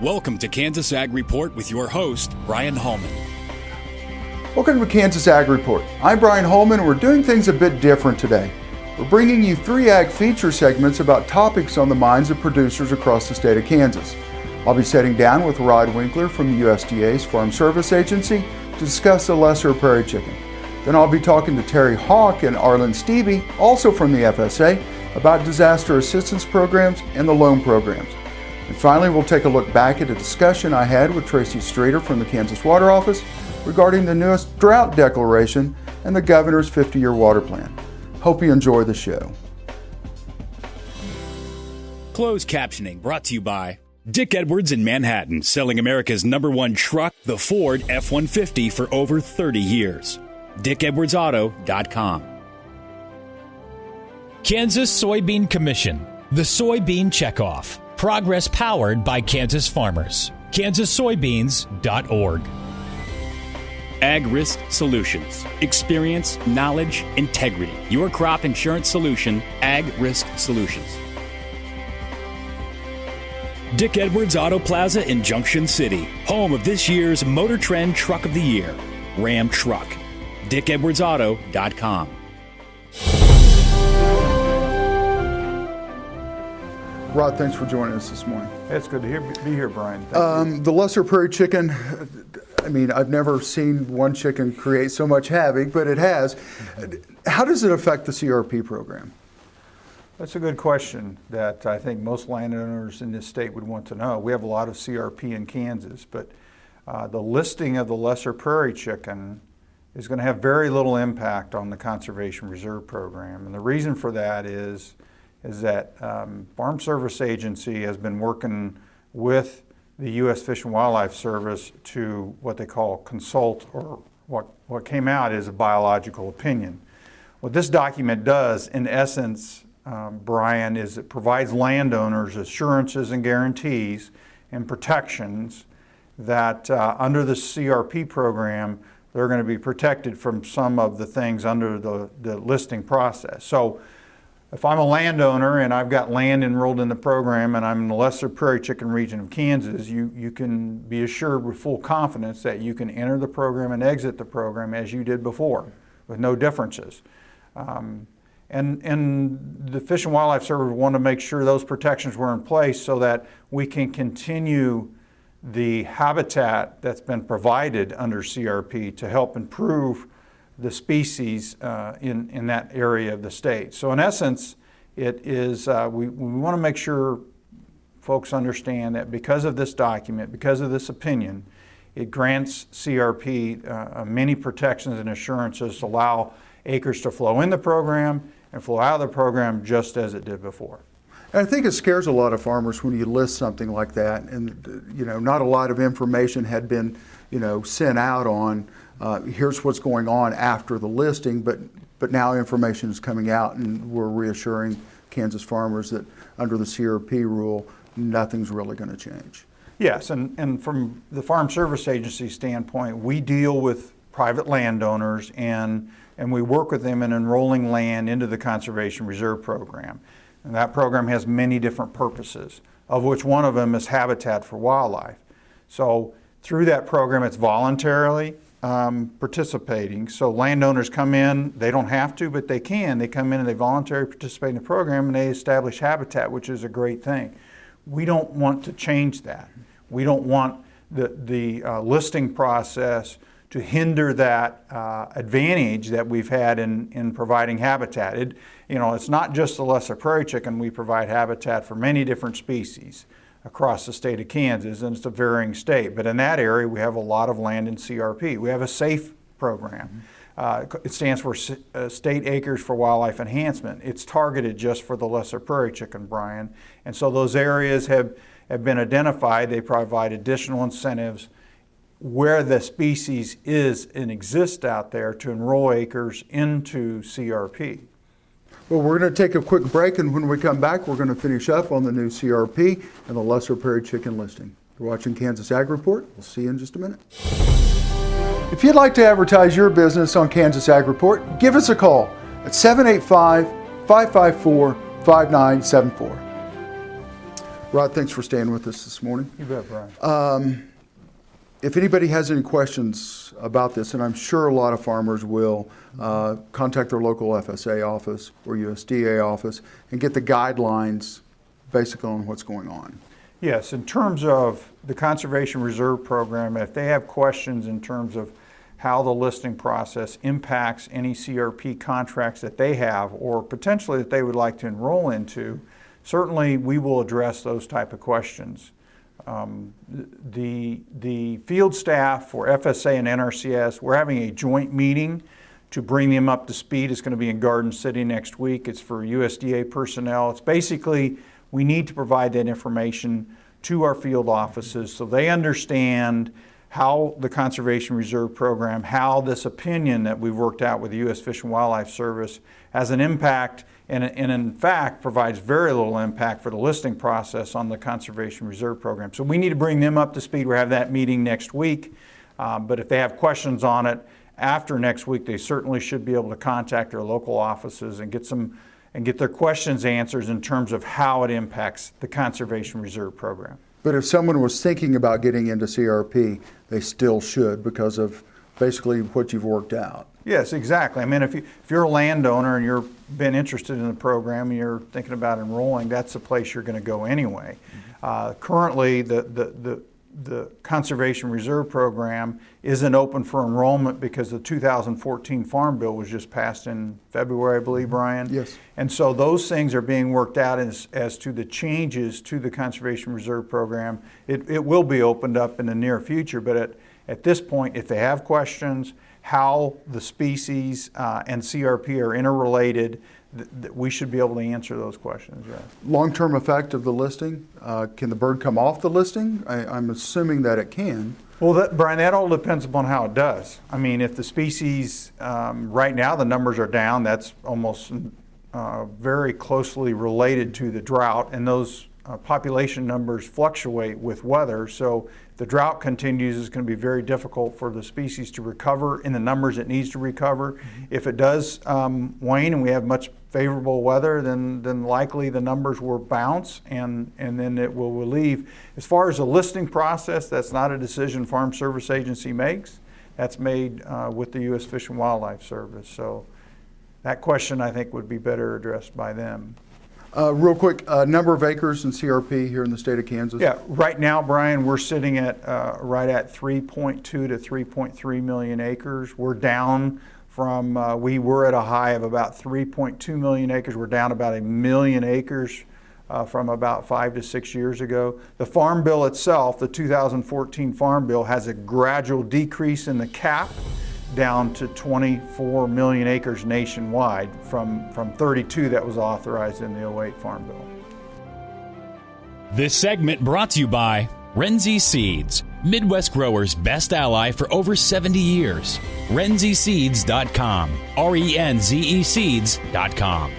Welcome to Kansas Ag Report with your host, Bryan Hallman. Welcome to Kansas Ag Report. I'm Bryan Hallman. We're doing things a bit different today. We're bringing you 3 ag feature segments about topics on the minds of producers across the state of Kansas. I'll be sitting down with Rod Winkler from the USDA's Farm Service Agency to discuss the Lesser Prairie Chicken. Then I'll be talking to Terry Hawk and Arlyn Stiebe, also from the FSA, about disaster assistance programs and the loan programs. And finally, we'll take a look back at a discussion I had with Tracy Streeter from the Kansas Water Office regarding the newest Drought Declaration and the Governor's 50-year water plan. Hope you enjoy the show. Closed captioning brought to you by Dick Edwards in Manhattan, selling America's #1 truck, the Ford F-150, for over 30 years. DickEdwardsAuto.com. Kansas Soybean Commission, the Soybean Checkoff. Progress powered by Kansas farmers. kansassoybeans.org. Ag Risk Solutions. Experience, knowledge, integrity. Your crop insurance solution, Ag Risk Solutions. Dick Edwards Auto Plaza in Junction City, home of this year's Motor Trend Truck of the Year, Ram Truck. DickEdwardsAuto.com. Rod, thanks for joining us this morning. It's good to be here, Bryan. The Lesser Prairie Chicken, I mean, I've never seen one chicken create so much havoc, but it has. How does it affect the CRP program? That's a good question that I think most landowners in this state would want to know. We have a lot of CRP in Kansas, but the listing of the Lesser Prairie Chicken is going to have very little impact on the Conservation Reserve Program. And the reason for that is that Farm Service Agency has been working with the U.S. Fish and Wildlife Service to what they call consult, or what came out is a biological opinion. What this document does, in essence, Bryan, is it provides landowners assurances and guarantees and protections that under the CRP program, they're going to be protected from some of the things under the listing process. So if I'm a landowner and I've got land enrolled in the program and I'm in the Lesser Prairie Chicken region of Kansas, you can be assured with full confidence that you can enter the program and exit the program as you did before, with no differences. And the Fish and Wildlife Service wanted to make sure those protections were in place so that we can continue the habitat that's been provided under CRP to help improve the species in that area of the state. So in essence, it is, we want to make sure folks understand that because of this document, because of this opinion, it grants CRP many protections and assurances to allow acres to flow in the program and flow out of the program just as it did before. And I think it scares a lot of farmers when you list something like that, and not a lot of information had been sent out on here's what's going on after the listing, but now information is coming out, and we're reassuring Kansas farmers that under the CRP rule, nothing's really going to change. Yes, and from the Farm Service Agency standpoint, we deal with private landowners and we work with them in enrolling land into the Conservation Reserve Program. And that program has many different purposes, of which one of them is habitat for wildlife. So through that program, it's voluntarily participating. So landowners come in, they don't have to, but they can. They come in and they voluntarily participate in the program and they establish habitat, which is a great thing. We don't want to change that. We don't want the listing process to hinder that advantage that we've had in providing habitat. It's not just the Lesser Prairie Chicken. We provide habitat for many different species across the state of Kansas, and it's a varying state. But in that area, we have a lot of land in CRP. We have a SAFE program. It stands for State Acres for Wildlife Enhancement. It's targeted just for the Lesser Prairie Chicken, Bryan. And so those areas have been identified. They provide additional incentives where the species is and exists out there to enroll acres into CRP. Well, we're going to take a quick break, and when we come back, we're going to finish up on the new CRP and the Lesser Prairie Chicken listing. You're watching Kansas Ag Report. We'll see you in just a minute. If you'd like to advertise your business on Kansas Ag Report, give us a call at 785-554-5974. Rod, thanks for staying with us this morning. You bet, Brian. If anybody has any questions about this, and I'm sure a lot of farmers will, contact their local FSA office or USDA office and get the guidelines basically on what's going on. Yes, in terms of the Conservation Reserve Program, if they have questions in terms of how the listing process impacts any CRP contracts that they have or potentially that they would like to enroll into, certainly we will address those type of questions. The field staff for FSA and NRCS, we're having a joint meeting to bring them up to speed. It's going to be in Garden City next week. It's for USDA personnel. It's basically, we need to provide that information to our field offices so they understand how the Conservation Reserve Program, how this opinion that we've worked out with the U.S. Fish and Wildlife Service has an impact and in fact provides very little impact for the listing process on the Conservation Reserve Program. So we need to bring them up to speed. We'll have that meeting next week. But if they have questions on it after next week, they certainly should be able to contact their local offices and get their questions answered in terms of how it impacts the Conservation Reserve Program. But if someone was thinking about getting into CRP, they still should because of basically what you've worked out. Yes, exactly. I mean, if you're a landowner and you've been interested in the program and you're thinking about enrolling, that's the place you're going to go anyway. Currently, the Conservation Reserve Program isn't open for enrollment because the 2014 Farm Bill was just passed in February, I believe, Brian. Yes. And so those things are being worked out as to the changes to the Conservation Reserve Program. It will be opened up in the near future, but at this point, if they have questions, how the species and CRP are interrelated, we should be able to answer those questions, yeah. Long-term effect of the listing, can the bird come off the listing? I'm assuming that it can. Well, Brian, that all depends upon how it does. I mean, if the species, right now the numbers are down, that's almost very closely related to the drought, and those population numbers fluctuate with weather. So if the drought continues, it's going to be very difficult for the species to recover in the numbers it needs to recover. Mm-hmm. If it does wane and we have much favorable weather, then likely the numbers will bounce and then it will relieve. As far as the listing process, that's not a decision Farm Service Agency makes. That's made with the U.S. Fish and Wildlife Service. So that question, I think, would be better addressed by them. Real quick, number of acres in CRP here in the state of Kansas? Yeah, right now, Brian, we're sitting at right at 3.2 to 3.3 million acres. We're down from, we were at a high of about 3.2 million acres. We're down about 1 million acres from about 5 to 6 years ago. The Farm Bill itself, the 2014 Farm Bill, has a gradual decrease in the cap down to 24 million acres nationwide from 32 that was authorized in the 08 Farm Bill. This segment brought to you by Renzi Seeds, Midwest growers' best ally for over 70 years. RenziSeeds.com, RENZE Seeds.com.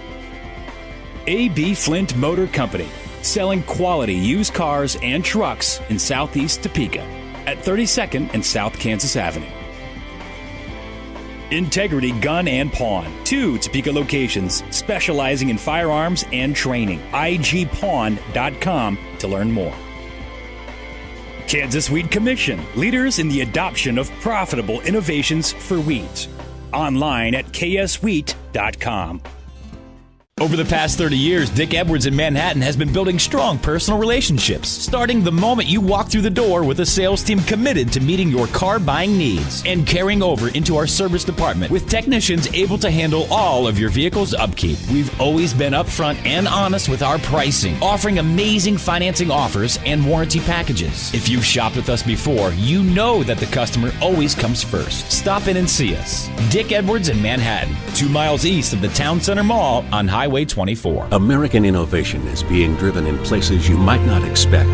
A.B. Flint Motor Company, selling quality used cars and trucks in southeast Topeka at 32nd and South Kansas Avenue. Integrity Gun and Pawn, 2 Topeka locations specializing in firearms and training. IGPawn.com to learn more. Kansas Wheat Commission, leaders in the adoption of profitable innovations for wheat. Online at kswheat.com. Over the past 30 years, Dick Edwards in Manhattan has been building strong personal relationships, starting the moment you walk through the door with a sales team committed to meeting your car buying needs and carrying over into our service department with technicians able to handle all of your vehicle's upkeep. We've always been upfront and honest with our pricing, offering amazing financing offers and warranty packages. If you've shopped with us before, you know that the customer always comes first. Stop in and see us. Dick Edwards in Manhattan, 2 miles east of the Town Center Mall on Highway 24. American innovation is being driven in places you might not expect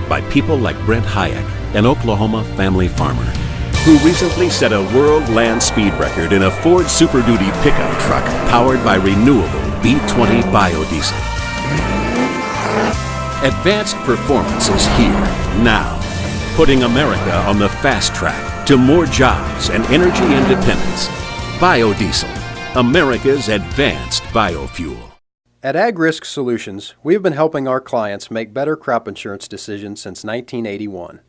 by people like Brent Hayek, an Oklahoma family farmer who recently set a world land speed record in a Ford Super Duty pickup truck powered by renewable B20 biodiesel. Advanced performance is here now, putting America on the fast track to more jobs and energy independence. Biodiesel, America's advanced biofuel. At Ag Risk Solutions, we have been helping our clients make better crop insurance decisions since 1981.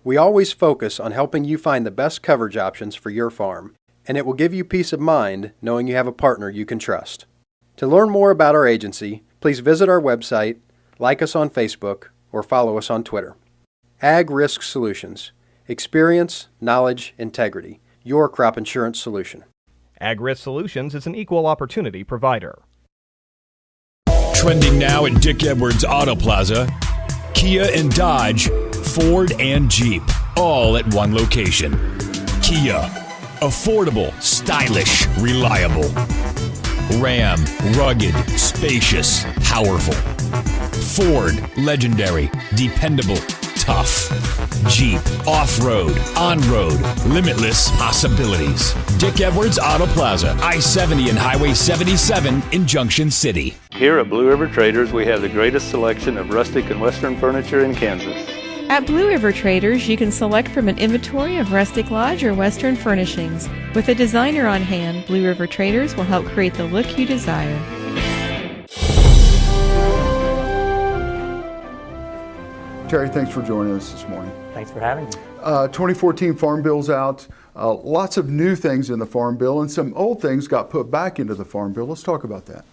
We always focus on helping you find the best coverage options for your farm, and it will give you peace of mind knowing you have a partner you can trust. To learn more about our agency, please visit our website, like us on Facebook, or follow us on Twitter. Ag Risk Solutions. Experience, knowledge, integrity. Your crop insurance solution. Ag Risk Solutions is an equal opportunity provider. Trending now at Dick Edwards Auto Plaza, Kia and Dodge, Ford and Jeep, all at one location. Kia, affordable, stylish, reliable. Ram, rugged, spacious, powerful. Ford, legendary, dependable, tough. Jeep, off-road, on-road, limitless possibilities. Dick Edwards Auto Plaza, I-70 and Highway 77 in Junction City. Here at Blue River Traders, we have the greatest selection of rustic and western furniture in Kansas. At Blue River Traders, you can select from an inventory of rustic lodge or western furnishings. With a designer on hand, Blue River Traders will help create the look you desire. Terry, thanks for joining us this morning. Thanks for having me. 2014 Farm Bill's out. Lots of new things in the Farm Bill, and some old things got put back into the Farm Bill. Let's talk about that.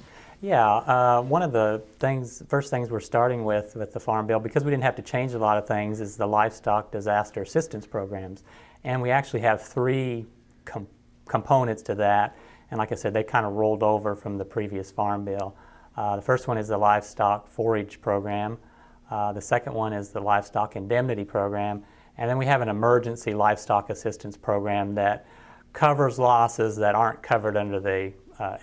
Yeah, one of the first things we're starting with the Farm Bill, because we didn't have to change a lot of things, is the livestock disaster assistance programs. And we actually have three components to that. And like I said, they kind of rolled over from the previous Farm Bill. The first one is the livestock forage program. The second one is the livestock indemnity program. And then we have an emergency livestock assistance program that covers losses that aren't covered under the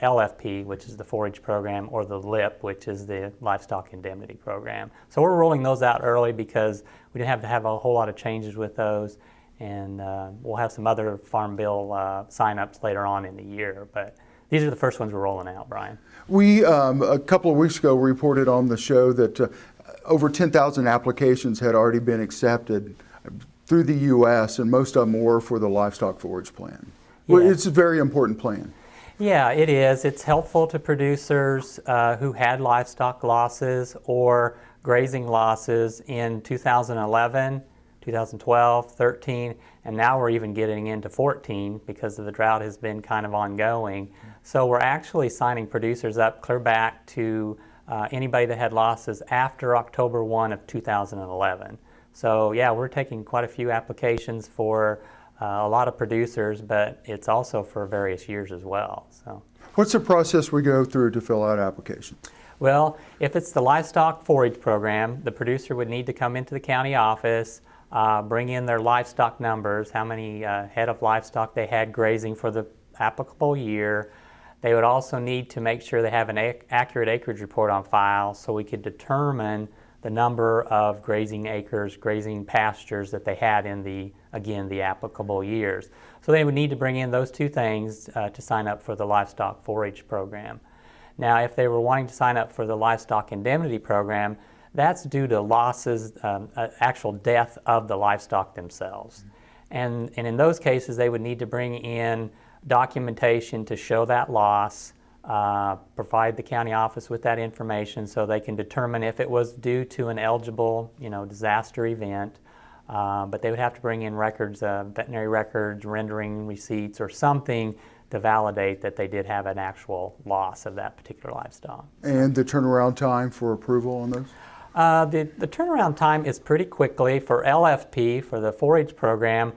LFP, which is the forage program, or the LIP, which is the livestock indemnity program. So we're rolling those out early because we didn't have to have a whole lot of changes with those, and we'll have some other Farm Bill sign-ups later on in the year, but these are the first ones we're rolling out, Brian. We, a couple of weeks ago, reported on the show that over 10,000 applications had already been accepted through the U.S., and most of them were for the livestock forage plan. Well, it's a very important plan. Yeah, it is. It's helpful to producers who had livestock losses or grazing losses in 2011, 2012, 13, and now we're even getting into 14 because the drought has been kind of ongoing. So we're actually signing producers up clear back to anybody that had losses after October 1 of 2011. So yeah, we're taking quite a few applications for a lot of producers, but it's also for various years as well. So, what's the process we go through to fill out applications? Well, if it's the livestock forage program, the producer would need to come into the county office, bring in their livestock numbers, how many head of livestock they had grazing for the applicable year. They would also need to make sure they have an accurate acreage report on file so we could determine the number of grazing acres, grazing pastures that they had in the applicable years. So they would need to bring in those two things to sign up for the livestock forage program. Now, if they were wanting to sign up for the livestock indemnity program, that's due to losses, actual death of the livestock themselves. And in those cases, they would need to bring in documentation to show that loss, provide the county office with that information so they can determine if it was due to an eligible, disaster event. But they would have to bring in records, veterinary records, rendering receipts, or something to validate that they did have an actual loss of that particular livestock. And the turnaround time for approval on those? The turnaround time is pretty quickly. For LFP, for the forage program,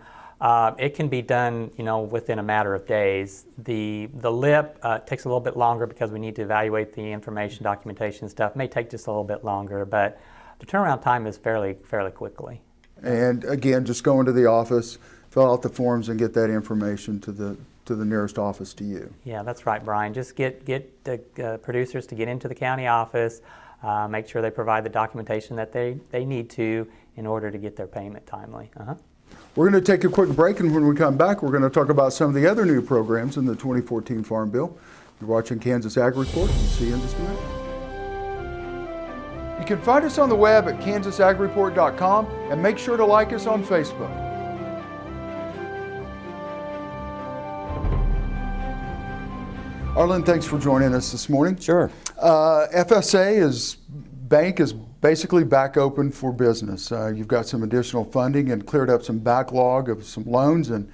it can be done, within a matter of days. The LIP takes a little bit longer because we need to evaluate the information, documentation stuff. It may take just a little bit longer, but the turnaround time is fairly quickly. And again, just go into the office, fill out the forms, and get that information to the nearest office to you. Yeah, that's right, Brian. Just get the producers to get into the county office, make sure they provide the documentation that they need to in order to get their payment timely. We're going to take a quick break, and when we come back, we're going to talk about some of the other new programs in the 2014 Farm Bill. You're watching Kansas Ag Report. We'll see you in just a minute. You can find us on the web at kansasAGreport.com, and make sure to like us on Facebook. Arlyn, thanks for joining us this morning. Sure. FSA bank is basically back open for business. You've got some additional funding and cleared up some backlog of some loans, and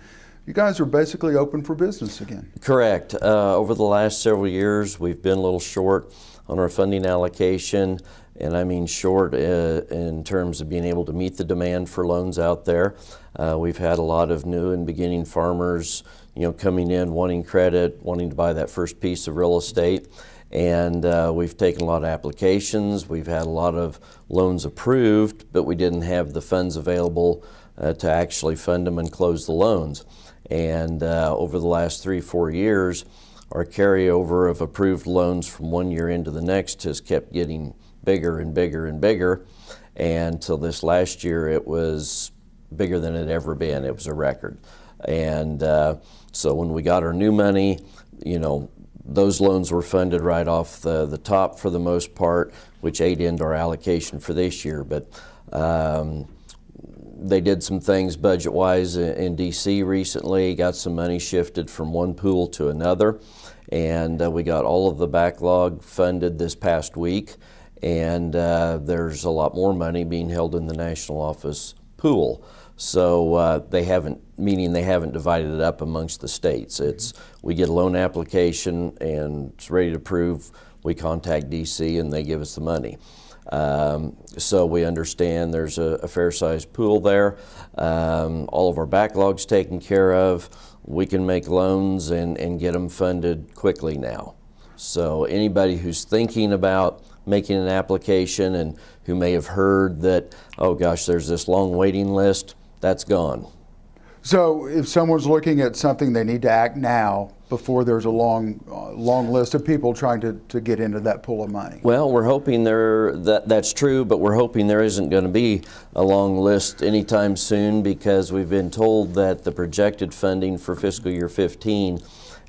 you guys are basically open for business again. Correct. Over the last several years, we've been a little short on our funding allocation, and I mean short in terms of being able to meet the demand for loans out there. We've had a lot of new and beginning farmers, coming in wanting credit, wanting to buy that first piece of real estate. And we've taken a lot of applications. We've had a lot of loans approved, but we didn't have the funds available to actually fund them and close the loans. And over the last 3-4 years, our carryover of approved loans from one year into the next has kept getting bigger and bigger and bigger. And until this last year, it was bigger than it had ever been. It was a record. And so when we got our new money, those loans were funded right off the top for the most part, which ate into our allocation for this year. But they did some things budget-wise in D.C. recently, got some money shifted from one pool to another, and we got all of the backlog funded this past week, and there's a lot more money being held in the national office pool. So they haven't divided it up amongst the states. We get a loan application and it's ready to approve. We contact DC and they give us the money. So we understand there's a fair-sized pool there. All of our backlog's taken care of. We can make loans and get them funded quickly now. So anybody who's thinking about making an application and who may have heard that, oh gosh, there's this long waiting list, that's gone. So if someone's looking at something, they need to act now before there's a long list of people trying to get into that pool of money. Well, we're hoping that's true, but we're hoping there isn't going to be a long list anytime soon, because we've been told that the projected funding for fiscal year 15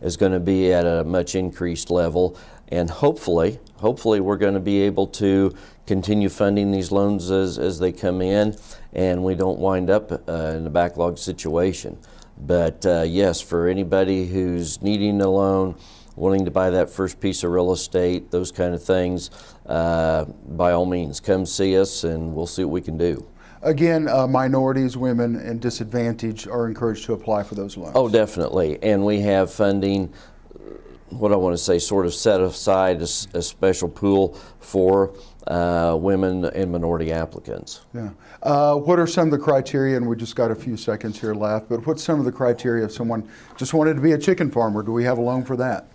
is going to be at a much increased level, and hopefully we're going to be able to continue funding these loans as they come in, and we don't wind up in a backlog situation. But yes, for anybody who's needing a loan, wanting to buy that first piece of real estate, those kind of things, by all means, come see us and we'll see what we can do. Again, minorities, women, and disadvantaged are encouraged to apply for those loans. Oh, definitely. And we have funding, what I want to say, sort of set aside a special pool for women and minority applicants. Yeah. What are some of the criteria, and we just got a few seconds here left, but what's some of the criteria if someone just wanted to be a chicken farmer? Do we have a loan for that?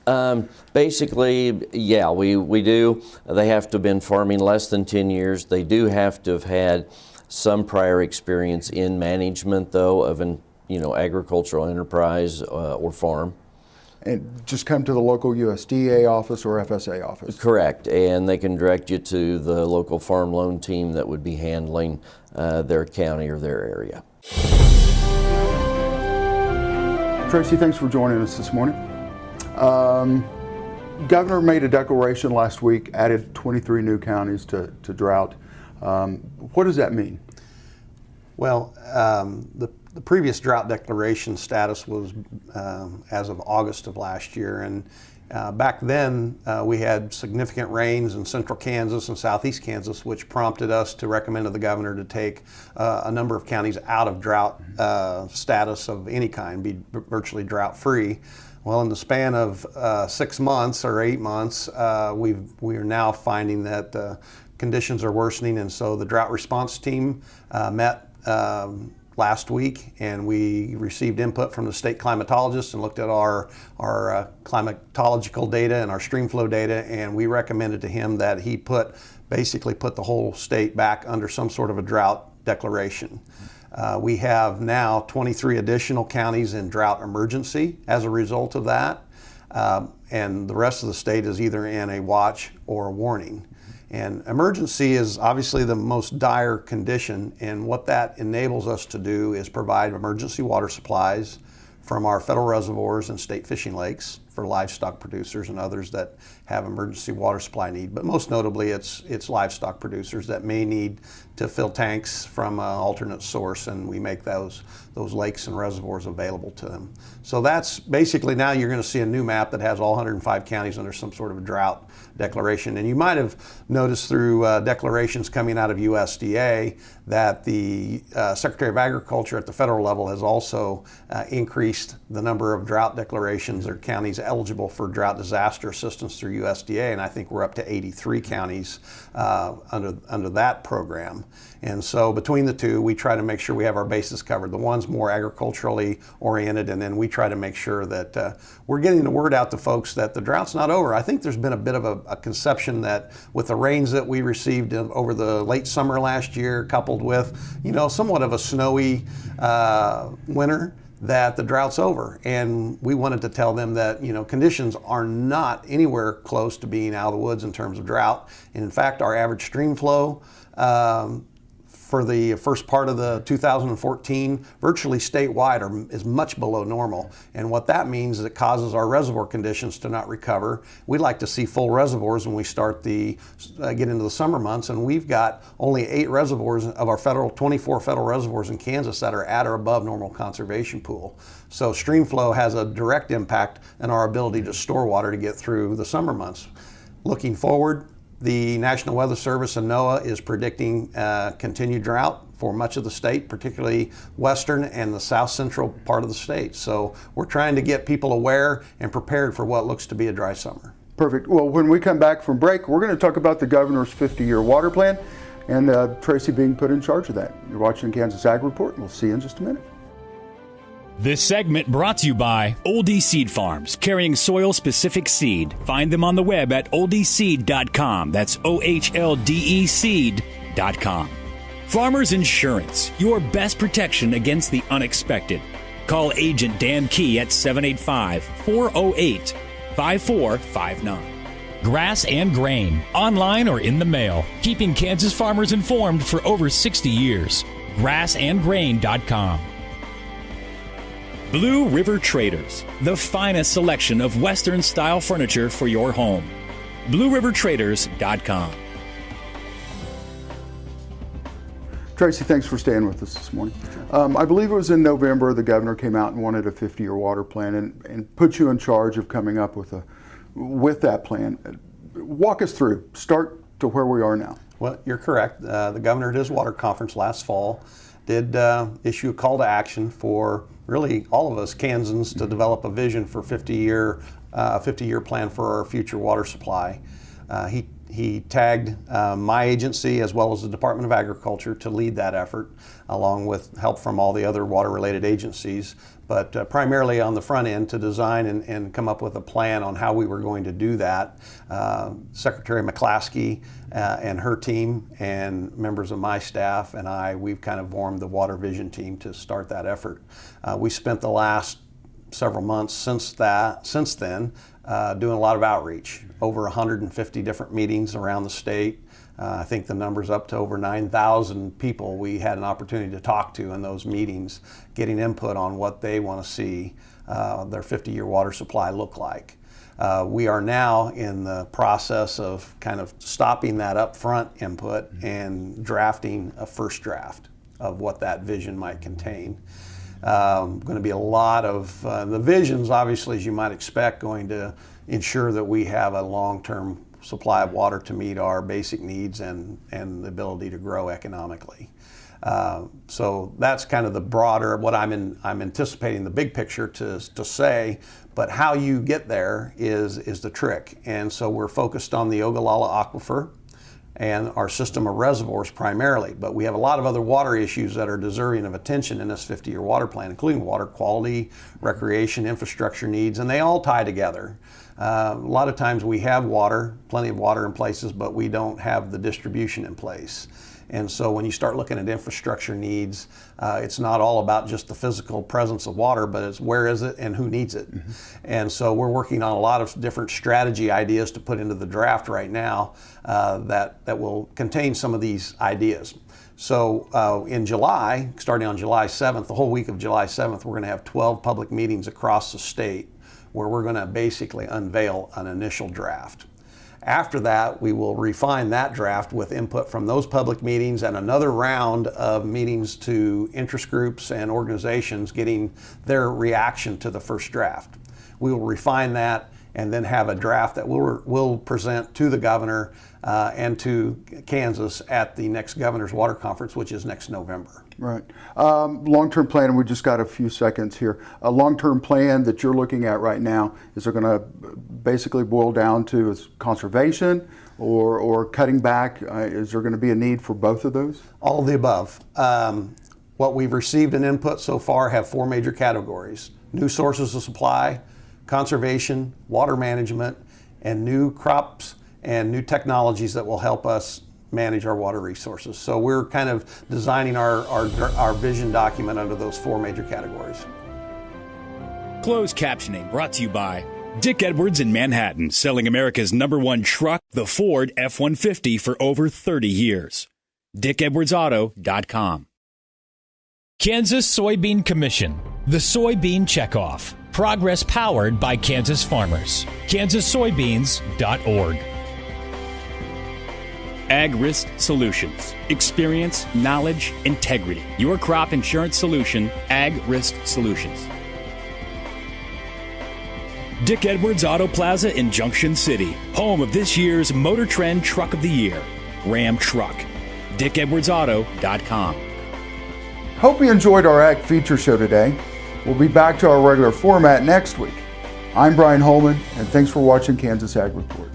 Basically, yeah, we do. They have to have been farming less than 10 years. They do have to have had some prior experience in management, though, of an agricultural enterprise or farm. And just come to the local USDA office or FSA office? Correct, and they can direct you to the local farm loan team that would be handling their county or their area. Tracy, thanks for joining us this morning. Governor made a declaration last week, added 23 new counties to drought. What does that mean? Well, the previous drought declaration status was as of August of last year, and back then we had significant rains in central Kansas and southeast Kansas, which prompted us to recommend to the governor to take a number of counties out of drought status of any kind, be virtually drought free. Well, in the span of 6 months or 8 months, we are now finding that conditions are worsening, and so the drought response team met last week, and we received input from the state climatologist and looked at our climatological data and our stream flow data, and we recommended to him that he basically put the whole state back under some sort of a drought declaration. We have now 23 additional counties in drought emergency as a result of that, and the rest of the state is either in a watch or a warning. And emergency is obviously the most dire condition, and what that enables us to do is provide emergency water supplies from our federal reservoirs and state fishing lakes for livestock producers and others that have emergency water supply need. But most notably, it's livestock producers that may need to fill tanks from an alternate source, and we make those lakes and reservoirs available to them. So that's basically, now you're going to see a new map that has all 105 counties under some sort of a drought declaration. And you might have noticed through declarations coming out of USDA that the Secretary of Agriculture at the federal level has also increased the number of drought declarations or counties eligible for drought disaster assistance through USDA, and I think we're up to 83 counties under that program. And so between the two, we try to make sure we have our bases covered. The one's more agriculturally oriented, and then we try to make sure that we're getting the word out to folks that the drought's not over. I think there's been a bit of a conception that with the rains that we received over the late summer last year, coupled with, somewhat of a snowy winter, that the drought's over. And we wanted to tell them that, conditions are not anywhere close to being out of the woods in terms of drought. And in fact, our average stream flow for the first part of the 2014, virtually statewide, is much below normal. And what that means is it causes our reservoir conditions to not recover. We'd like to see full reservoirs when we start get into the summer months, and we've got only 8 reservoirs of our 24 federal reservoirs in Kansas that are at or above normal conservation pool. So stream flow has a direct impact on our ability to store water to get through the summer months. Looking forward, the National Weather Service and NOAA is predicting continued drought for much of the state, particularly western and the south central part of the state. So we're trying to get people aware and prepared for what looks to be a dry summer. Perfect. Well, when we come back from break, we're going to talk about the governor's 50-year water plan and Tracy being put in charge of that. You're watching Kansas Ag Report, and we'll see you in just a minute. This segment brought to you by Oldie Seed Farms, carrying soil-specific seed. Find them on the web at oldieseed.com. That's OHLDE seed.com. Farmers Insurance, your best protection against the unexpected. Call Agent Dan Key at 785-408-5459. Grass and Grain, online or in the mail, keeping Kansas farmers informed for over 60 years. grassandgrain.com. Blue River Traders, the finest selection of Western-style furniture for your home. BlueRiverTraders.com. Tracy, thanks for staying with us this morning. I believe it was in November the governor came out and wanted a 50-year water plan and put you in charge of coming up with that plan. Walk us through, start to where we are now. Well, you're correct. The governor at his water conference last fall did issue a call to action for really all of us Kansans to develop a vision for 50-year plan for our future water supply. He tagged my agency as well as the Department of Agriculture to lead that effort, along with help from all the other water-related agencies, but primarily on the front end to design and come up with a plan on how we were going to do that. Secretary McClaskey and her team and members of my staff and we've kind of formed the Water Vision team to start that effort. We spent the last several months since then doing a lot of outreach, over 150 different meetings around the state. I think the number's up to over 9,000 people we had an opportunity to talk to in those meetings, getting input on what they want to see their 50-year water supply look like. We are now in the process of kind of stopping that upfront input and drafting a first draft of what that vision might contain. Going to be a lot of the visions, obviously, as you might expect, going to ensure that we have a long-term supply of water to meet our basic needs and the ability to grow economically. So that's kind of the broader, what I'm anticipating the big picture to say, but how you get there is the trick. And so we're focused on the Ogallala Aquifer and our system of reservoirs primarily, but we have a lot of other water issues that are deserving of attention in this 50-year water plan, including water quality, recreation, infrastructure needs, and they all tie together. A lot of times we have water, plenty of water in places, but we don't have the distribution in place. And so when you start looking at infrastructure needs, it's not all about just the physical presence of water, but it's where is it and who needs it. Mm-hmm. And so we're working on a lot of different strategy ideas to put into the draft right now that will contain some of these ideas. So in July, starting on July 7th, the whole week of July 7th, we're going to have 12 public meetings across the state where we're going to basically unveil an initial draft. After that, we will refine that draft with input from those public meetings and another round of meetings to interest groups and organizations getting their reaction to the first draft. We will refine that and then have a draft that we'll present to the governor and to Kansas at the next Governor's Water Conference, which is next November. Right. Long-term plan, and we just got a few seconds here. A long-term plan that you're looking at right now, is it going to basically boil down to is conservation or cutting back? Is there going to be a need for both of those? All of the above. What we've received in input so far have 4 major categories: new sources of supply, conservation, water management, and new crops and new technologies that will help us manage our water resources. So we're kind of designing our vision document under those 4 major categories. Closed captioning brought to you by Dick Edwards in Manhattan, selling America's #1 truck, the Ford F-150, for over 30 years. DickEdwardsAuto.com. Kansas Soybean Commission, the Soybean Checkoff. Progress powered by Kansas farmers. kansassoybeans.org. Ag Risk Solutions. Experience, knowledge, integrity. Your crop insurance solution, Ag Risk Solutions. Dick Edwards Auto Plaza in Junction City, home of this year's Motor Trend Truck of the Year, Ram Truck. DickEdwardsAuto.com. Hope you enjoyed our Ag Feature Show today. We'll be back to our regular format next week. I'm Bryan Hallman, and thanks for watching Kansas Ag Report.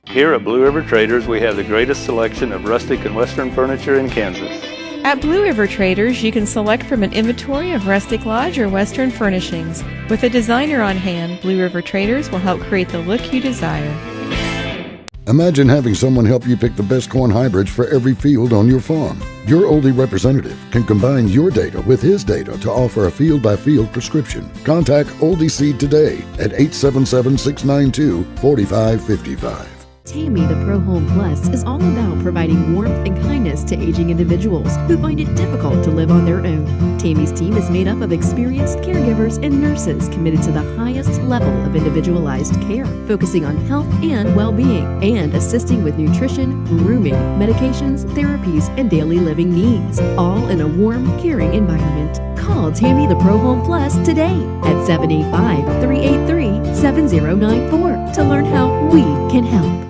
Here at Blue River Traders, we have the greatest selection of rustic and western furniture in Kansas. At Blue River Traders, you can select from an inventory of rustic lodge or western furnishings. With a designer on hand, Blue River Traders will help create the look you desire. Imagine having someone help you pick the best corn hybrids for every field on your farm. Your Oldie representative can combine your data with his data to offer a field-by-field prescription. Contact Oldie Seed today at 877-692-4555. Tammy the Pro Home Plus is all about providing warmth and kindness to aging individuals who find it difficult to live on their own. Tammy's team is made up of experienced caregivers and nurses committed to the highest level of individualized care, focusing on health and well-being, and assisting with nutrition, grooming, medications, therapies, and daily living needs, all in a warm, caring environment. Call Tammy the Pro Home Plus today at 785-383-7094 to learn how we can help.